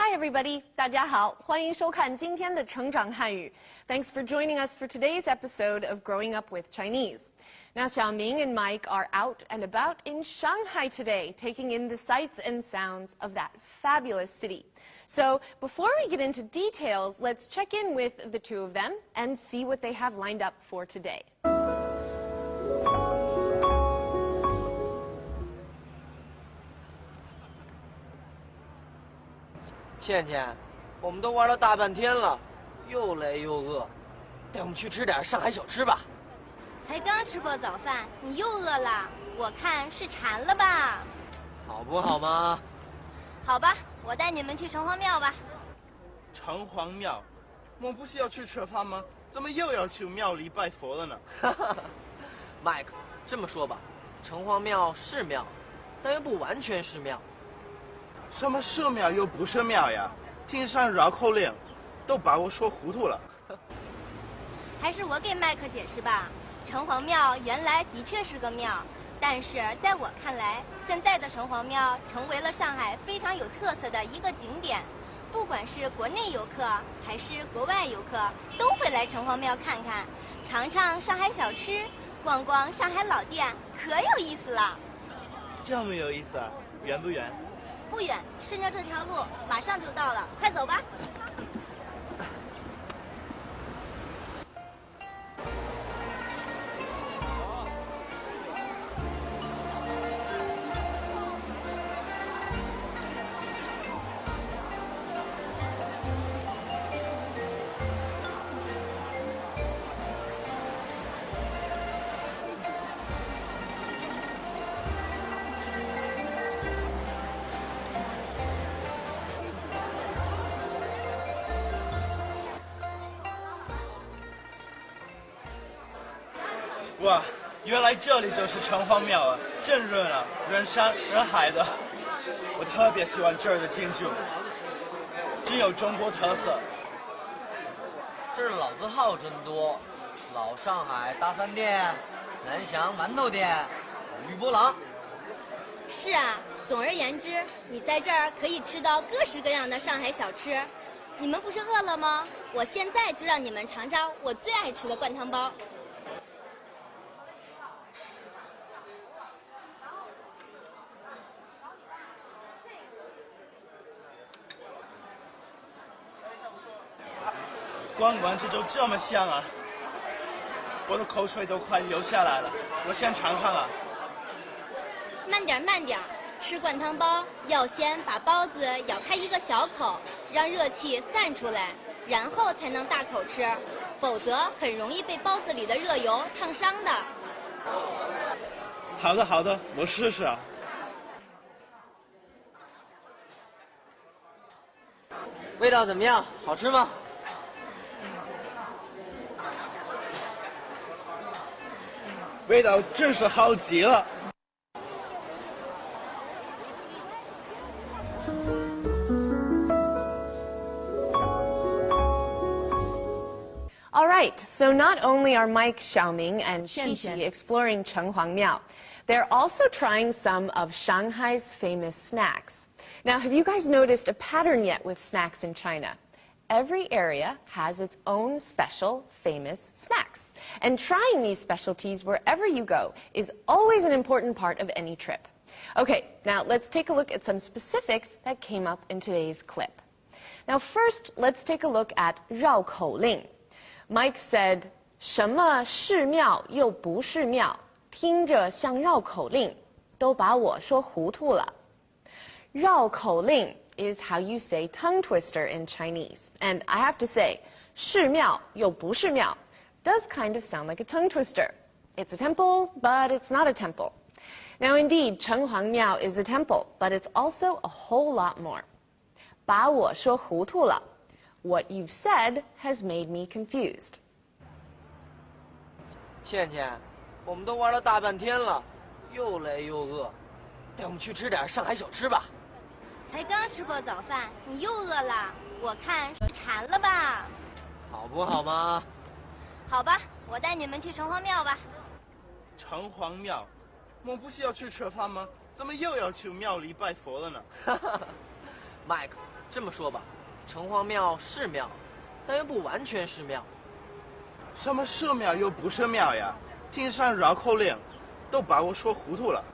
Hi everybody, 大家好，欢迎收看今天的成长汉语。Thanks for joining us for today's episode of Growing Up with Chinese. Now, Xiaoming and Mike are out and about in Shanghai today, taking in the sights and sounds of that fabulous city. So, before we get into details, let's check in with the two of them and see what they have lined up for today. 倩倩，我们都玩了大半天了，又累又饿，带我们去吃点上海小吃吧。才刚吃过早饭，你又饿了？我看是馋了吧？好不好嘛？好吧，我带你们去城隍庙吧。城隍庙，我们不是要去吃饭吗？怎么又要去庙里拜佛了呢？麦克，这么说吧，城隍庙是庙，但又不完全是庙。什么是庙又不是庙呀？听上绕口令，都把我说糊涂了。还是我给麦克解释吧。城隍庙原来的确是个庙，但是在我看来，现在的城隍庙成为了上海非常有特色的一个景点。不管是国内游客还是国外游客，都会来城隍庙看看，尝尝上海小吃，逛逛上海老店，可有意思了。这么有意思啊？远不远？不远，顺着这条路，马上就到了，快走吧。哇，原来这里就是城隍庙啊，真热闹，人山人海的。我特别喜欢这儿的建筑，真有中国特色。这儿的老字号真多，老上海大饭店、南翔馒头店、绿波廊。是啊，总而言之，你在这儿可以吃到各式各样的上海小吃。你们不是饿了吗？我现在就让你们尝尝我最爱吃的灌汤包。光闻着就这么香啊，我的口水都快流下来了。我先尝尝啊。慢点慢点，吃灌汤包要先把包子咬开一个小口，让热气散出来，然后才能大口吃，否则很容易被包子里的热油烫伤的。好的好的，我试试啊。味道怎么样？好吃吗？味道真是好极了。All right, so not only are Mike, Xiaoming, and Qiqi exploring Chenghuang Miao, they're also trying some of Shanghai's famous snacks. Now, have you guys noticed a pattern yet with snacks in China? Every area has its own special, famous snacks. And trying these specialties wherever you go is always an important part of any trip. Okay, now let's take a look at some specifics that came up in today's clip. Now first, let's take a look at 绕口令. Mike said, 什么是庙又不是庙，听着像绕口令，都把我说糊涂了。绕口令 is how you say tongue twister in Chinese. And I have to say, 是庙又不是庙 does kind of sound like a tongue twister. It's a temple, but it's not a temple. Now indeed, Chenghuang Miao is a temple, but it's also a whole lot more. 把我说糊涂了. What you've said has made me confused. 倩倩，我们都玩了大半天了，又累又饿，带我们去吃点上海小吃吧。才刚吃过早饭，你又饿了？我看是馋了吧？好不好嘛？好吧，我带你们去城隍庙吧。城隍庙，我们不是要去吃饭吗？怎么又要去庙里拜佛了呢？麦克，这么说吧，城隍庙是庙，但又不完全是庙。什么是庙又不是庙呀？听上绕口令，都把我说糊涂了。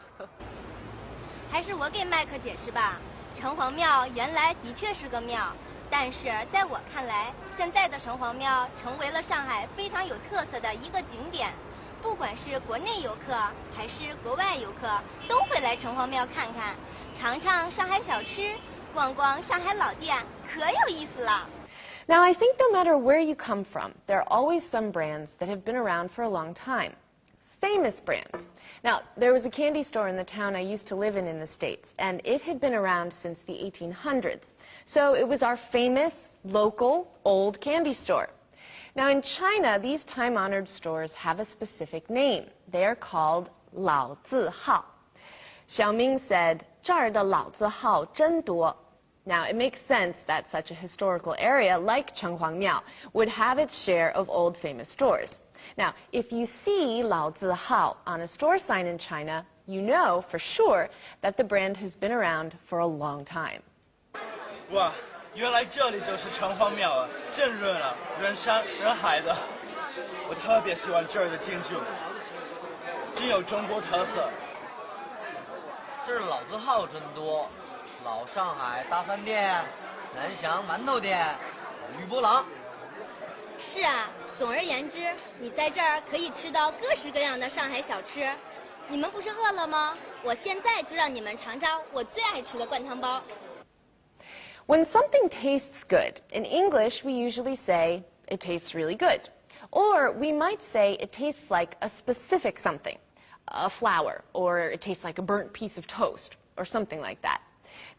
还是我给麦克解释吧。城隍庙原来的确是个庙，但是在我看来，现在的城隍庙成为了上海非常有特色的一个景点。不管是国内游客还是国外游客，都会来城隍庙看看，尝尝上海小吃，逛逛上海老店，可有意思了。Now, I think no matter where you come from, there are always some brands that have been around for a long time. Famous brands. Now, there was a candy store in the town I used to live in the States, and it had been around since the 1800s. So it was our famous, local, old candy store. Now, in China, these time-honored stores have a specific name. They are called 老字号. Xiaoming said, 这儿的老字号真多. Now, it makes sense that such a historical area like Chenghuangmiao would have its share of old famous stores. Now, if you see 老字号 on a store sign in China, you know for sure that the brand has been around for a long time. 哇，原来这里就是城隍庙啊，真热闹，人山人海的。我特别喜欢这儿的建筑，真有中国特色。这儿老字号真多，老上海大饭店、南翔馒头店、吕伯郎。是啊，总而言之，你在这儿可以吃到各式各样的上海小吃。你们不是饿了吗？我现在就让你们尝尝我最爱吃的灌汤包。When something tastes good, in English we usually say, it tastes really good. Or we might say it tastes like a specific something, a flower, or it tastes like a burnt piece of toast, or something like that.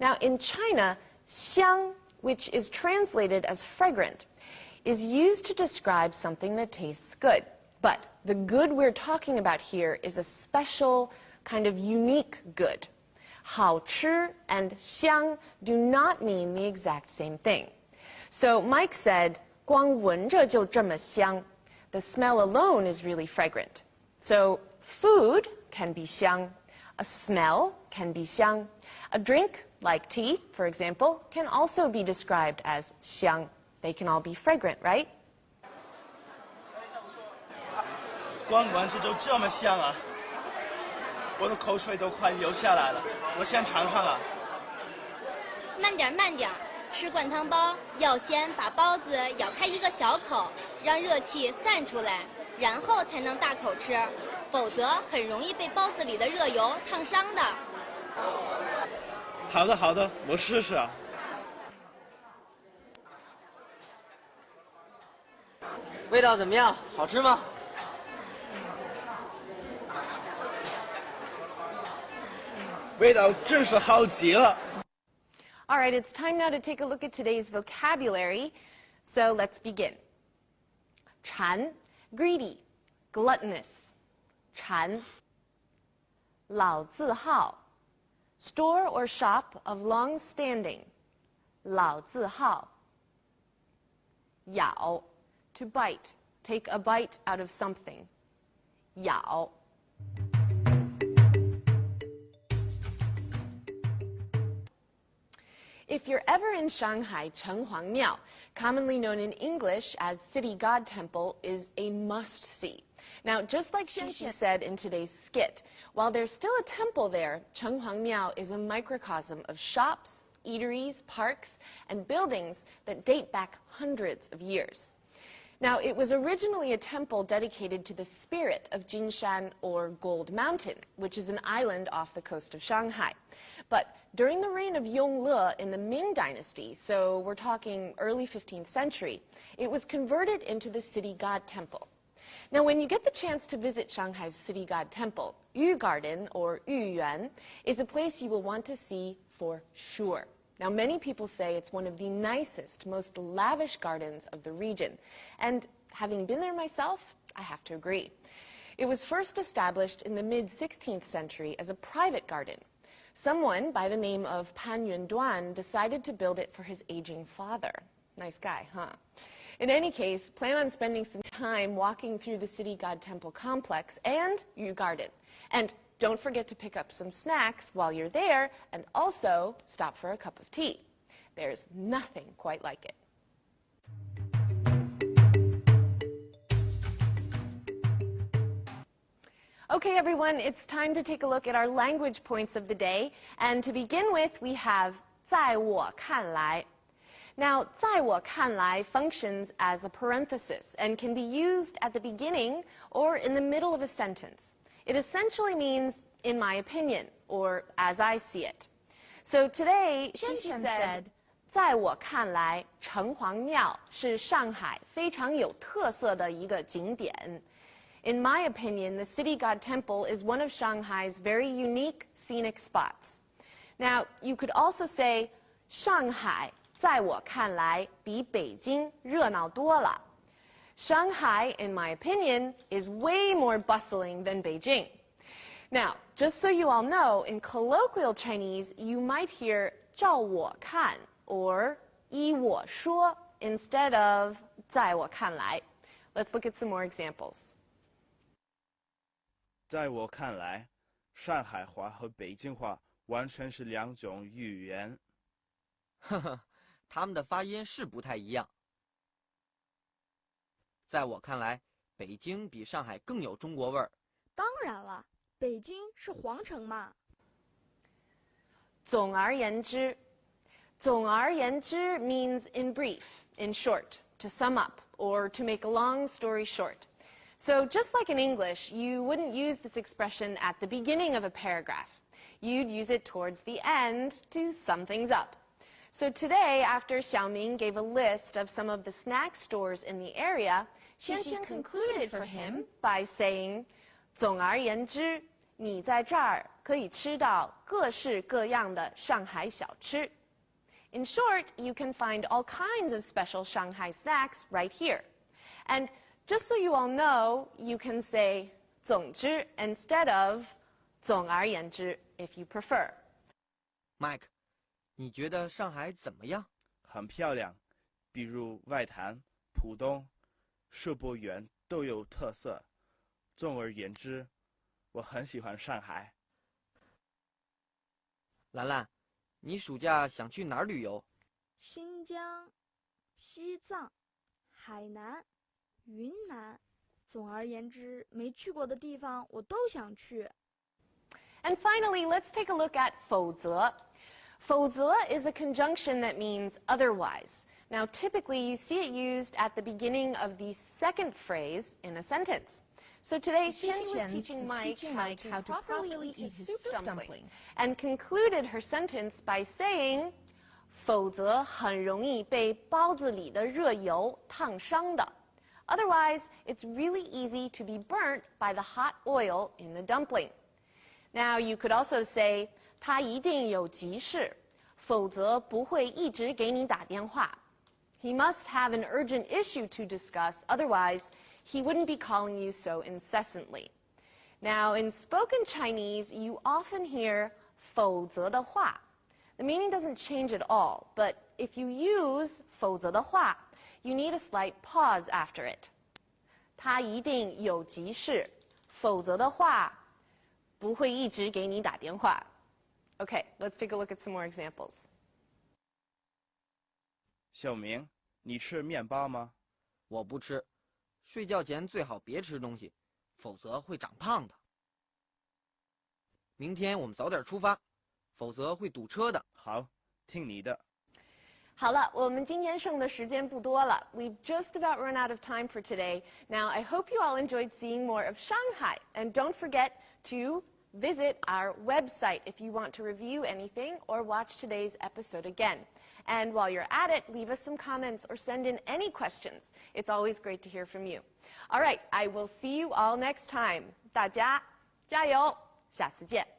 Now in China, 香, which is translated as fragrant, is used to describe something that tastes good. But the good we're talking about here is a special, kind of unique good. 好吃 and 香 do not mean the exact same thing. So Mike said, 光闻着就这么香. The smell alone is really fragrant. So food can be 香. A smell can be 香. A drink, like tea, for example, can also be described as 香. They can all be fragrant, right? 光闻着就这么香啊！我的口水都快流下来了，我先尝尝啊。慢点，慢点，吃灌汤包要先把包子咬开一个小口，让热气散出来，然后才能大口吃，否则很容易被包子里的热油烫伤的。好的，好的，我试试啊。味道怎么样？好吃吗？味道真是好极了。All right, it's time now to take a look at today's vocabulary. So let's begin. 馋, greedy, gluttonous. 馋. 老字号, store or shop of long standing. 老字号. 咬, to bite, take a bite out of something. 咬. If you're ever in Shanghai, Chenghuangmiao, commonly known in English as City God Temple, is a must-see. Now, just like Xinxi said in today's skit, while there's still a temple there, Chenghuangmiao is a microcosm of shops, eateries, parks, and buildings that date back hundreds of years. Now, it was originally a temple dedicated to the spirit of Jinshan, or Gold Mountain, which is an island off the coast of Shanghai. But during the reign of Yongle in the Ming Dynasty, so we're talking early 15th century, it was converted into the City God Temple. Now, when you get the chance to visit Shanghai's City God Temple, Yu Garden, or Yuyuan, is a place you will want to see for sure. Now, many people say it's one of the nicest, most lavish gardens of the region. And having been there myself, I have to agree. It was first established in the mid-16th century as a private garden. Someone by the name of Pan Yunduan decided to build it for his aging father. Nice guy, huh? In any case, plan on spending some time walking through the City God Temple complex and Yu Garden. And don't forget to pick up some snacks while you're there, and also stop for a cup of tea. There's nothing quite like it. Okay, everyone, it's time to take a look at our language points of the day. And to begin with, we have 在我看来. Now, 在我看来 functions as a parenthesis and can be used at the beginning or in the middle of a sentence. It essentially means, in my opinion, or as I see it. So today, Qiqi said, 在我看来，城隍庙是上海非常有特色的一个景点。In my opinion, the City God Temple is one of Shanghai's very unique scenic spots. Now, you could also say, 上海在我看来比北京热闹多了。Shanghai, in my opinion, is way more bustling than Beijing. Now, just so you all know, in colloquial Chinese, you might hear 照我看 or 依我说 instead of 在我看来. Let's look at some more examples. 在我看来，上海话和北京话完全是两种语言。呵呵，他们的发音是不太一样。在我看来，北京比上海更有中国味儿。当然了，北京是皇城嘛。总而言之，总而言之 means in brief, in short, to sum up, or to make a long story short. So just like in English, you wouldn't use this expression at the beginning of a paragraph. You'd use it towards the end to sum things up. So today, after Xiaoming gave a list of some of the snack stores in the area, Qiqi concluded for him by saying, 总而言之，你在这儿可以吃到各式各样的上海小吃。In short, you can find all kinds of special Shanghai snacks right here. And just so you all know, you can say 总之 instead of 总而言之 if you prefer. Mike, 你觉得上海怎么样？很漂亮，比如外滩、浦东、世博园都有特色。总而言之，我很喜欢上海。兰兰，你暑假想去哪儿旅游？新疆、西藏、海南、云南，总而言之，没去过的地方我都想去。And finally, let's take a look at 否则. 否则 is a conjunction that means otherwise. Now, typically, you see it used at the beginning of the second phrase in a sentence. So today, Qiqi was teaching Mike how to properly eat his soup dumpling, and concluded her sentence by saying, 否则很容易被包子里的热油烫伤的. Otherwise, it's really easy to be burnt by the hot oil in the dumpling. Now, you could also say, 他一定有急事，否则不会一直给你打电话. He must have an urgent issue to discuss, otherwise, he wouldn't be calling you so incessantly. Now, in spoken Chinese, you often hear 否则的话. The meaning doesn't change at all, but if you use 否则的话, you need a slight pause after it. 他一定有急事，否则的话不会一直给你打电话. Okay, let's take a look at some more examples. 小明，你吃面包吗？我不吃，睡觉前最好别吃东西，否则会长胖的。明天我们早点出发，否则会堵车的。好，听你的。好了，我们今天剩的时间不多了. We've just about run out of time for today. Now, I hope you all enjoyed seeing more of Shanghai. And don't forget to visit our website if you want to review anything or watch today's episode again. And while you're at it, leave us some comments or send in any questions. It's always great to hear from you. All right, I will see you all next time. 大家加油，下次见。